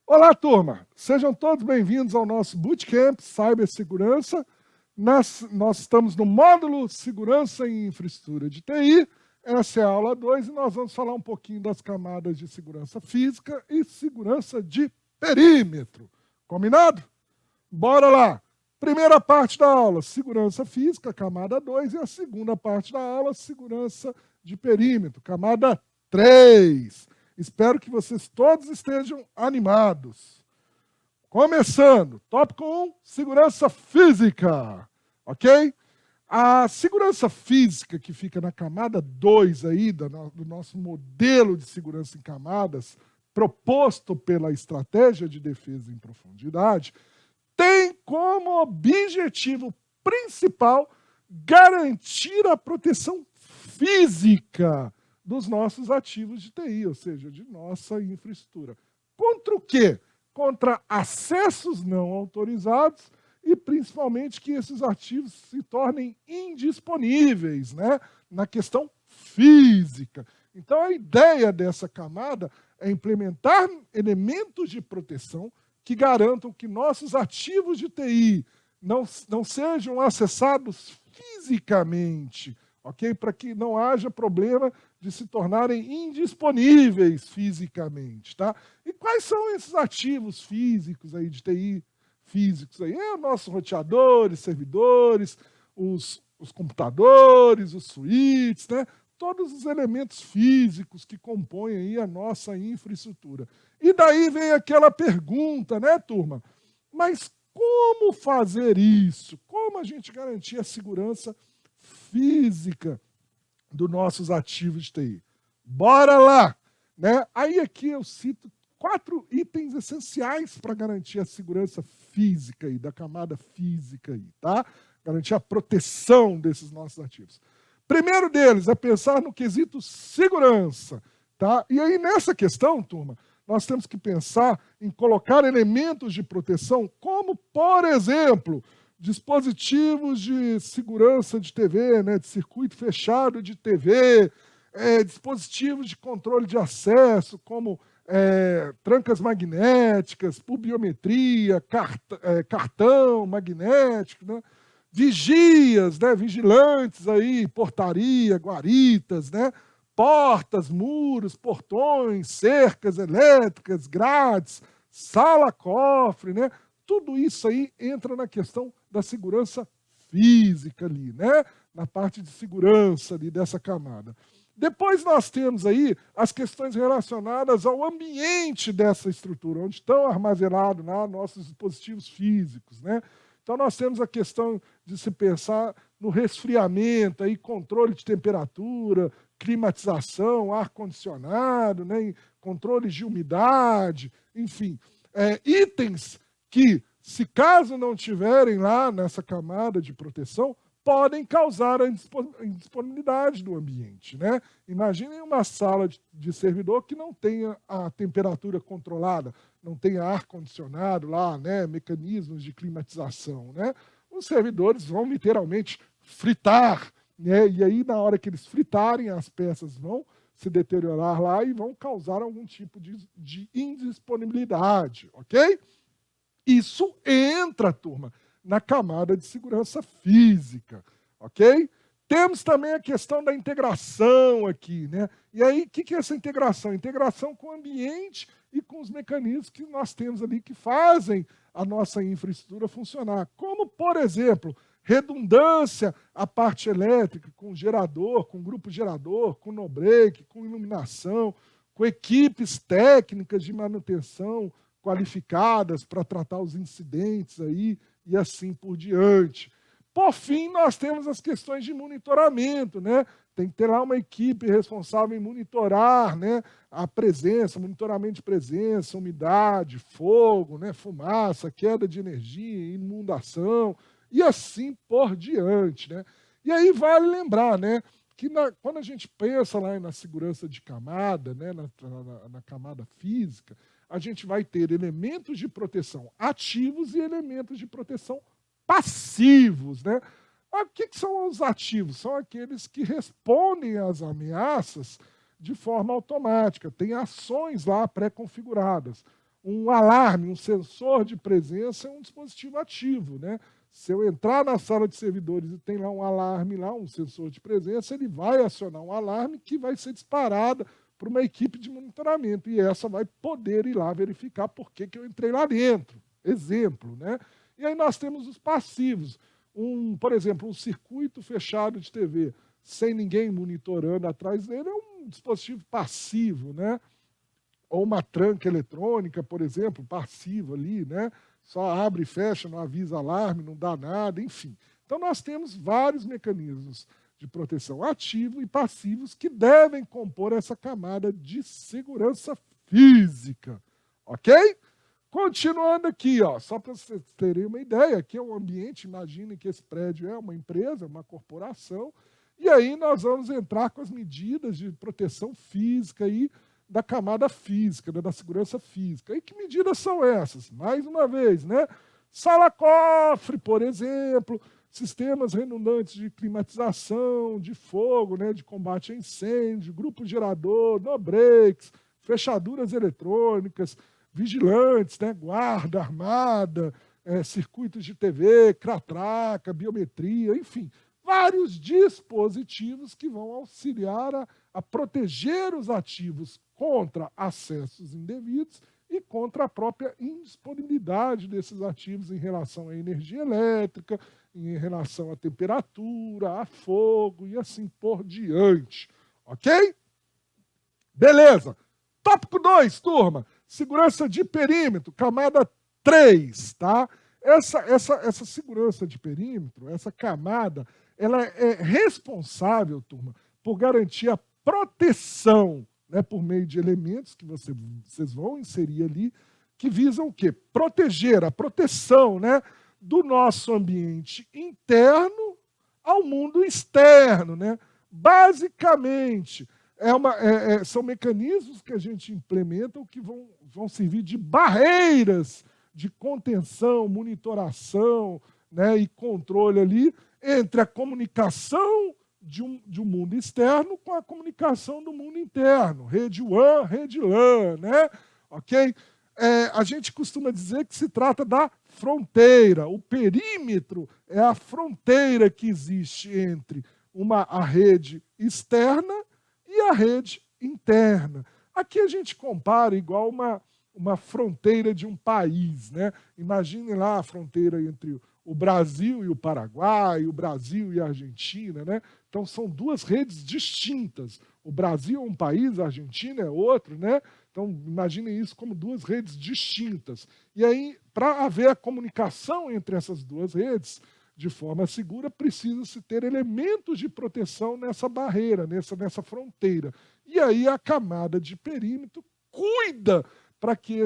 Olá, turma! Sejam todos bem-vindos ao nosso Bootcamp Cibersegurança. Nós estamos no módulo Segurança em Infraestrutura de TI. Essa é a aula 2 e nós vamos falar um pouquinho das camadas de segurança física e segurança de perímetro. Combinado? Bora lá! Primeira parte da aula, segurança física, camada 2, e a segunda parte da aula, segurança de perímetro, camada 3. Espero que vocês todos estejam animados. Começando, tópico 1, segurança física, ok? A segurança física que fica na camada 2 aí, do nosso modelo de segurança em camadas, proposto pela estratégia de defesa em profundidade, tem como objetivo principal garantir a proteção física dos nossos ativos de TI, ou seja, de nossa infraestrutura. Contra o quê? Contra acessos não autorizados e, principalmente, que esses ativos se tornem indisponíveis, né, na questão física. Então, a ideia dessa camada é implementar elementos de proteção que garantam que nossos ativos de TI não sejam acessados fisicamente, ok? Para que não haja problema de se tornarem indisponíveis fisicamente, tá? E quais são esses ativos físicos aí de TI físicos aí? É os nossos roteadores, servidores, os computadores, os switches, né? Todos os elementos físicos que compõem aí a nossa infraestrutura. E daí vem aquela pergunta, né, turma? Mas como fazer isso? Como a gente garantir a segurança física dos nossos ativos de TI? Bora lá! Né? Aí aqui eu cito 4 itens essenciais para garantir a segurança física aí, da camada física aí, tá? Garantir a proteção desses nossos ativos. Primeiro deles é pensar no quesito segurança, tá? E aí nessa questão, turma, nós temos que pensar em colocar elementos de proteção, como, por exemplo, dispositivos de segurança de TV, né, de circuito fechado de TV, dispositivos de controle de acesso, como trancas magnéticas, por biometria, cartão magnético, né, vigias, né, vigilantes aí, portaria, guaritas, né, portas, muros, portões, cercas elétricas, grades, sala-cofre, né? Tudo isso aí entra na questão da segurança física ali, né? Na parte de segurança ali dessa camada. Depois nós temos aí as questões relacionadas ao ambiente dessa estrutura, onde estão armazenados lá nossos dispositivos físicos, né? Então nós temos a questão de se pensar no resfriamento, aí, controle de temperatura, climatização, ar-condicionado, né, controles de umidade, enfim, itens que, se caso não tiverem lá nessa camada de proteção, podem causar a indisponibilidade do ambiente, né? Imaginem uma sala de servidor que não tenha a temperatura controlada, não tenha ar-condicionado lá, né? Mecanismos de climatização, né? Os servidores vão literalmente fritar, né? E aí, na hora que eles fritarem, as peças vão se deteriorar lá e vão causar algum tipo de indisponibilidade, ok? Isso entra, turma, na camada de segurança física, ok? Temos também a questão da integração aqui, né? E aí, o que é essa integração? Integração com o ambiente e com os mecanismos que nós temos ali que fazem a nossa infraestrutura funcionar. Como, por exemplo, redundância à parte elétrica, com gerador, com grupo gerador, com no-break, com iluminação, com equipes técnicas de manutenção qualificadas para tratar os incidentes aí e assim por diante. Por fim, nós temos as questões de monitoramento, né? Tem que ter lá uma equipe responsável em monitorar, né, a presença, monitoramento de presença, umidade, fogo, né, fumaça, queda de energia, inundação, e assim por diante, né? E aí vale lembrar, né, que quando a gente pensa lá na segurança de camada, né, na camada física, a gente vai ter elementos de proteção ativos e elementos de proteção passivos, né? O que são os ativos? São aqueles que respondem às ameaças de forma automática, tem ações lá pré-configuradas. Um alarme, um sensor de presença é um dispositivo ativo, né? Se eu entrar na sala de servidores e tem lá um alarme, lá, um sensor de presença, ele vai acionar um alarme que vai ser disparado para uma equipe de monitoramento. E essa vai poder ir lá verificar por que eu entrei lá dentro. Exemplo, né? E aí nós temos os passivos. Por exemplo, um circuito fechado de TV sem ninguém monitorando atrás dele é um dispositivo passivo, né? Ou uma tranca eletrônica, por exemplo, passiva ali, né? Só abre e fecha, não avisa alarme, não dá nada, enfim. Então nós temos vários mecanismos de proteção ativos e passivos que devem compor essa camada de segurança física, ok? Continuando aqui, ó, só para vocês terem uma ideia, aqui é um ambiente, imagine que esse prédio é uma empresa, uma corporação, e aí nós vamos entrar com as medidas de proteção física aí, da camada física, né, da segurança física. E que medidas são essas? Mais uma vez, né? Sala-cofre, por exemplo, sistemas redundantes de climatização, de fogo, né, de combate a incêndio, grupo gerador, no-breaks, fechaduras eletrônicas, vigilantes, né, guarda armada, circuitos de TV, catraca, biometria, enfim, vários dispositivos que vão auxiliar a proteger os ativos contra acessos indevidos e contra a própria indisponibilidade desses ativos em relação à energia elétrica, em relação à temperatura, a fogo e assim por diante. Ok? Beleza. Tópico 2, turma. Segurança de perímetro, camada 3, tá? Essa segurança de perímetro, essa camada, ela é responsável, turma, por garantir a proteção, né, por meio de elementos que vocês vão inserir ali, que visam o quê? Proteger, a proteção, né, do nosso ambiente interno ao mundo externo, né? Basicamente, são mecanismos que a gente implementa que vão servir de barreiras de contenção, monitoração, né, e controle ali entre a comunicação de um mundo externo com a comunicação do mundo interno. Rede WAN, rede LAN, né? Ok? A gente costuma dizer que se trata da fronteira. O perímetro é a fronteira que existe entre a rede externa e a rede interna. Aqui a gente compara igual uma fronteira de um país, né? Imagine lá a fronteira entre o Brasil e o Paraguai, o Brasil e a Argentina, né? Então são duas redes distintas. O Brasil é um país, a Argentina é outro, né? Então imaginem isso como duas redes distintas. E aí, para haver a comunicação entre essas duas redes de forma segura, precisa-se ter elementos de proteção nessa barreira, nessa fronteira. E aí a camada de perímetro cuida para que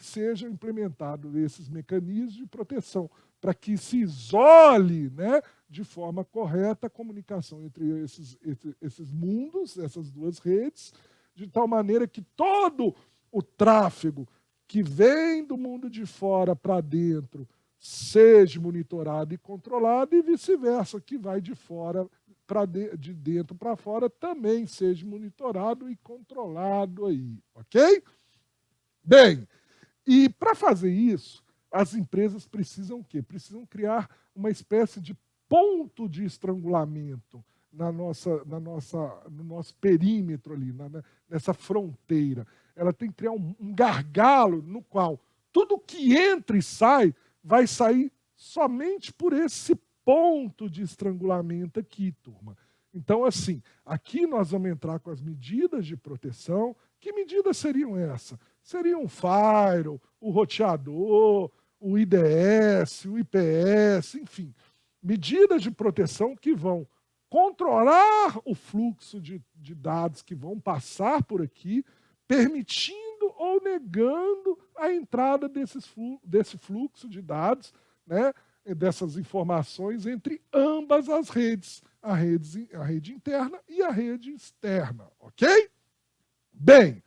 sejam implementados esses mecanismos de proteção, para que se isole, né, de forma correta a comunicação entre esses mundos, essas duas redes, de tal maneira que todo o tráfego que vem do mundo de fora para dentro seja monitorado e controlado, e vice-versa, que vai de fora de dentro para fora também seja monitorado e controlado aí, ok? Bem, e para fazer isso, as empresas precisam o quê? Precisam criar uma espécie de ponto de estrangulamento no nosso perímetro ali, nessa fronteira. Ela tem que criar um gargalo no qual tudo que entra e sai vai sair somente por esse ponto de estrangulamento aqui, turma. Então, assim, aqui nós vamos entrar com as medidas de proteção. Que medidas seriam essas? Seriam o firewall, o roteador, o IDS, o IPS, enfim, medidas de proteção que vão controlar o fluxo de dados que vão passar por aqui, permitindo ou negando a entrada desse fluxo de dados, né, dessas informações entre ambas as redes, a rede interna e a rede externa, ok? Bem,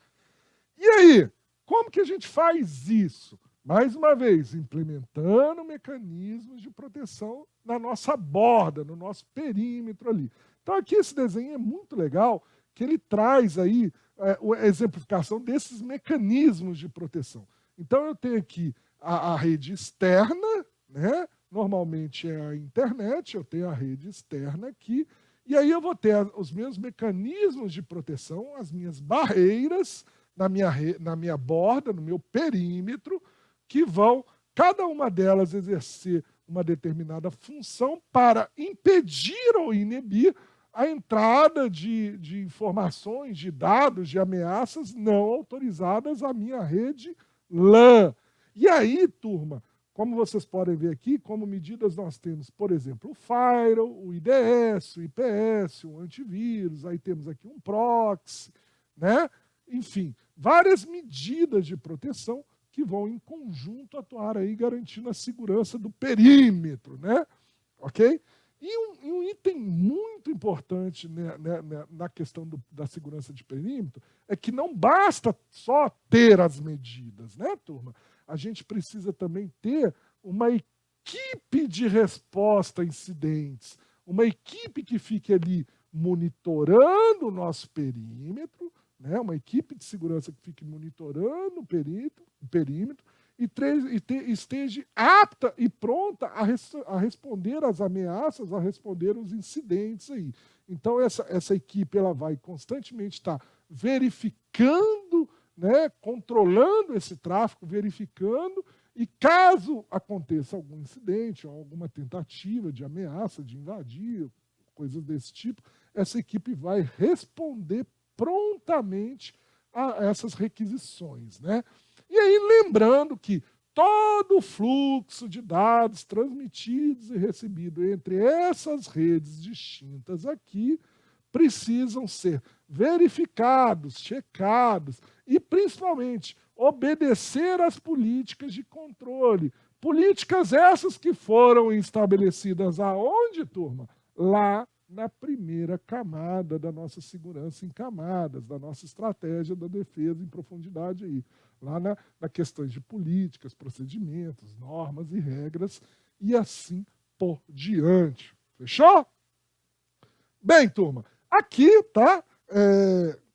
e aí, como que a gente faz isso? Mais uma vez, implementando mecanismos de proteção na nossa borda, no nosso perímetro ali. Então aqui esse desenho é muito legal, que ele traz aí a exemplificação desses mecanismos de proteção. Então, eu tenho aqui a rede externa, né? Normalmente é a internet, eu tenho a rede externa aqui, e aí eu vou ter os meus mecanismos de proteção, as minhas barreiras na minha borda, no meu perímetro, que vão, cada uma delas, exercer uma determinada função para impedir ou inibir a entrada de informações, de dados, de ameaças não autorizadas à minha rede LAN. E aí, turma, como vocês podem ver aqui, como medidas nós temos, por exemplo, o firewall, o IDS, o IPS, o antivírus, aí temos aqui um proxy, né? Enfim, várias medidas de proteção que vão em conjunto atuar aí garantindo a segurança do perímetro, né? Ok? E um item muito importante na questão da segurança de perímetro é que não basta só ter as medidas, né, turma? A gente precisa também ter uma equipe de resposta a incidentes, uma equipe que fique ali monitorando o nosso perímetro, né? Uma equipe de segurança que fique monitorando o perímetro e esteja apta e pronta a responder às ameaças, a responder os incidentes aí. Então, essa equipe ela vai constantemente estar verificando, né, controlando esse tráfego, verificando, e caso aconteça algum incidente, ou alguma tentativa de ameaça, de invadir, coisas desse tipo, essa equipe vai responder prontamente a essas requisições, né? E aí, lembrando que todo o fluxo de dados transmitidos e recebidos entre essas redes distintas aqui precisam ser verificados, checados e, principalmente, obedecer às políticas de controle. Políticas essas que foram estabelecidas aonde, turma? Lá na primeira camada da nossa segurança em camadas, da nossa estratégia da defesa em profundidade aí. Lá na questões de políticas, procedimentos, normas e regras, e assim por diante. Fechou? Bem, turma, aqui, tá?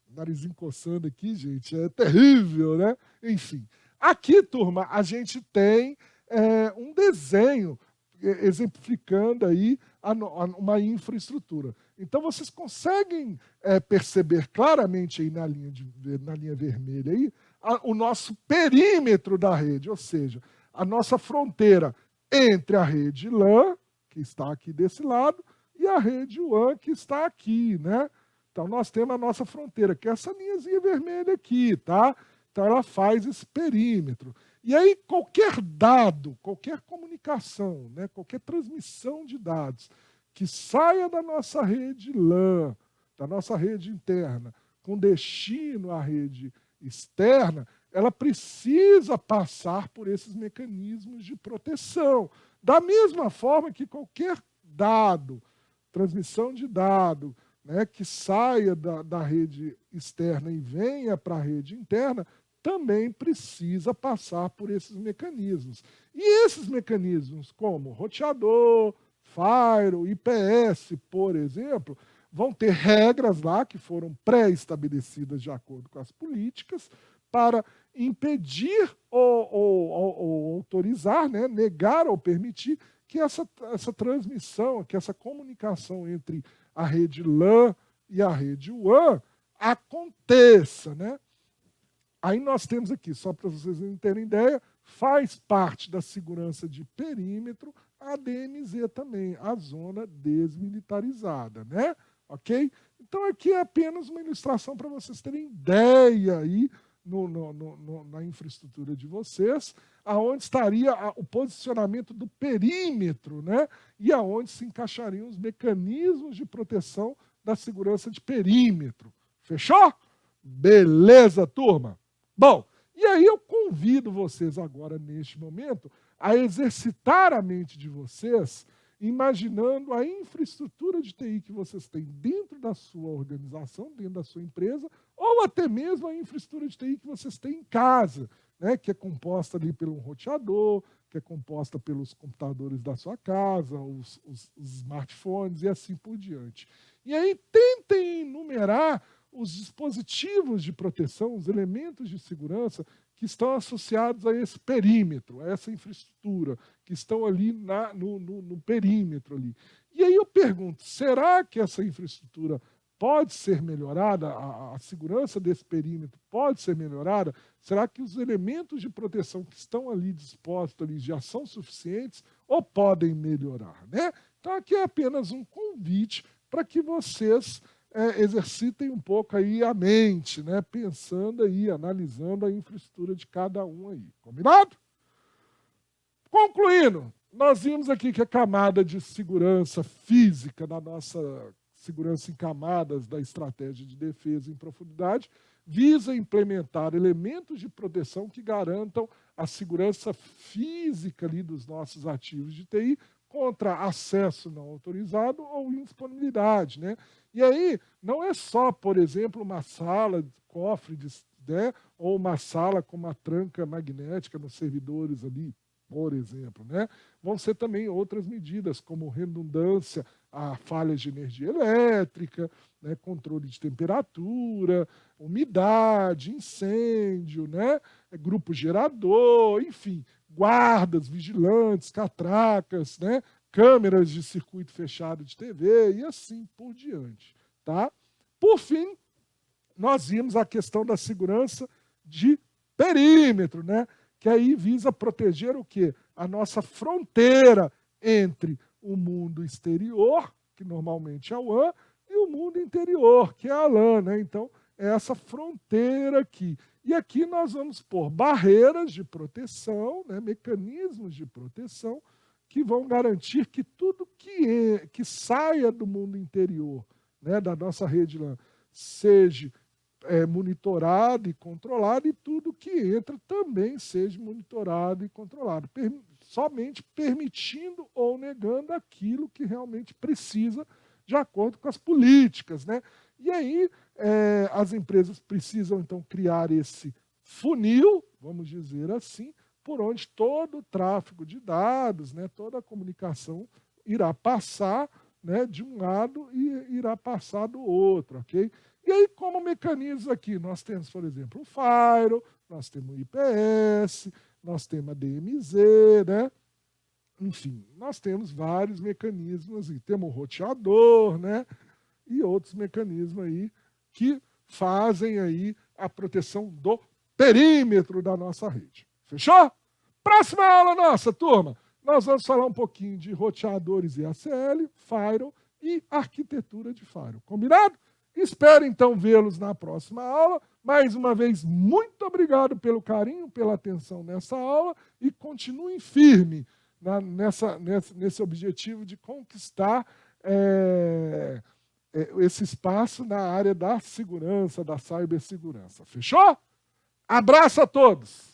Narizinho coçando aqui, gente, é terrível, né? Enfim, aqui, turma, a gente tem um desenho exemplificando aí uma infraestrutura. Então, vocês conseguem perceber claramente aí na linha vermelha aí, o nosso perímetro da rede, ou seja, a nossa fronteira entre a rede LAN, que está aqui desse lado, e a rede WAN, que está aqui, né? Então, nós temos a nossa fronteira, que é essa linhazinha vermelha aqui, tá? Então, ela faz esse perímetro. E aí, qualquer dado, qualquer comunicação, né, qualquer transmissão de dados que saia da nossa rede LAN, da nossa rede interna, com destino à rede externa, ela precisa passar por esses mecanismos de proteção. Da mesma forma que qualquer dado, transmissão de dado, né, que saia da rede externa e venha para a rede interna, também precisa passar por esses mecanismos. E esses mecanismos, como roteador, firewall, IPS, por exemplo, vão ter regras lá que foram pré-estabelecidas de acordo com as políticas para impedir ou autorizar, né, negar ou permitir que essa transmissão, que essa comunicação entre a rede LAN e a rede WAN aconteça, né? Aí nós temos aqui, só para vocês terem ideia, faz parte da segurança de perímetro a DMZ também, a zona desmilitarizada, né? Ok? Então aqui é apenas uma ilustração para vocês terem ideia aí na infraestrutura de vocês, aonde estaria o posicionamento do perímetro, né? E aonde se encaixariam os mecanismos de proteção da segurança de perímetro. Fechou? Beleza, turma? Bom, e aí eu convido vocês agora, neste momento, a exercitar a mente de vocês, imaginando a infraestrutura de TI que vocês têm dentro da sua organização, dentro da sua empresa, ou até mesmo a infraestrutura de TI que vocês têm em casa, né, que é composta ali pelo roteador, que é composta pelos computadores da sua casa, os smartphones e assim por diante. E aí tentem enumerar os dispositivos de proteção, os elementos de segurança que estão associados a esse perímetro, a essa infraestrutura, que estão ali no perímetro ali. E aí eu pergunto, será que essa infraestrutura pode ser melhorada, a segurança desse perímetro pode ser melhorada? Será que os elementos de proteção que estão ali dispostos ali já são suficientes ou podem melhorar, né? Então aqui é apenas um convite para que vocês exercitem um pouco aí a mente, né? Pensando aí, analisando a infraestrutura de cada um aí. Combinado? Concluindo, nós vimos aqui que a camada de segurança física da nossa segurança em camadas da estratégia de defesa em profundidade visa implementar elementos de proteção que garantam a segurança física ali dos nossos ativos de TI contra acesso não autorizado ou indisponibilidade, né? E aí, não é só, por exemplo, uma sala, cofre, né, ou uma sala com uma tranca magnética nos servidores ali, por exemplo, né? Vão ser também outras medidas, como redundância a falhas de energia elétrica, né, controle de temperatura, umidade, incêndio, né, grupo gerador, enfim, guardas, vigilantes, catracas, né, câmeras de circuito fechado de TV e assim por diante. Tá? Por fim, nós vimos a questão da segurança de perímetro, né? Que aí visa proteger o quê? A nossa fronteira entre o mundo exterior, que normalmente é o WAN, e o mundo interior, que é a LAN, né? Então, é essa fronteira aqui. E aqui nós vamos pôr barreiras de proteção, né? Mecanismos de proteção, que vão garantir que tudo que saia do mundo interior, né, da nossa rede LAN, seja monitorado e controlado, e tudo que entra também seja monitorado e controlado, somente permitindo ou negando aquilo que realmente precisa, de acordo com as políticas, né? E aí as empresas precisam, então, criar esse funil, vamos dizer assim, por onde todo o tráfego de dados, né, toda a comunicação irá passar, né, de um lado e irá passar do outro, ok? E aí, como mecanismo aqui, nós temos, por exemplo, o Firewall, nós temos o IPS, nós temos a DMZ, né? Enfim, nós temos vários mecanismos, e temos o roteador, né? E outros mecanismos aí que fazem aí a proteção do perímetro da nossa rede. Fechou? Próxima aula nossa, turma. Nós vamos falar um pouquinho de roteadores e ACL, Firewall e arquitetura de Firewall. Combinado? Espero, então, vê-los na próxima aula. Mais uma vez, muito obrigado pelo carinho, pela atenção nessa aula e continuem firme nesse objetivo de conquistar esse espaço na área da segurança, da cibersegurança. Fechou? Abraço a todos!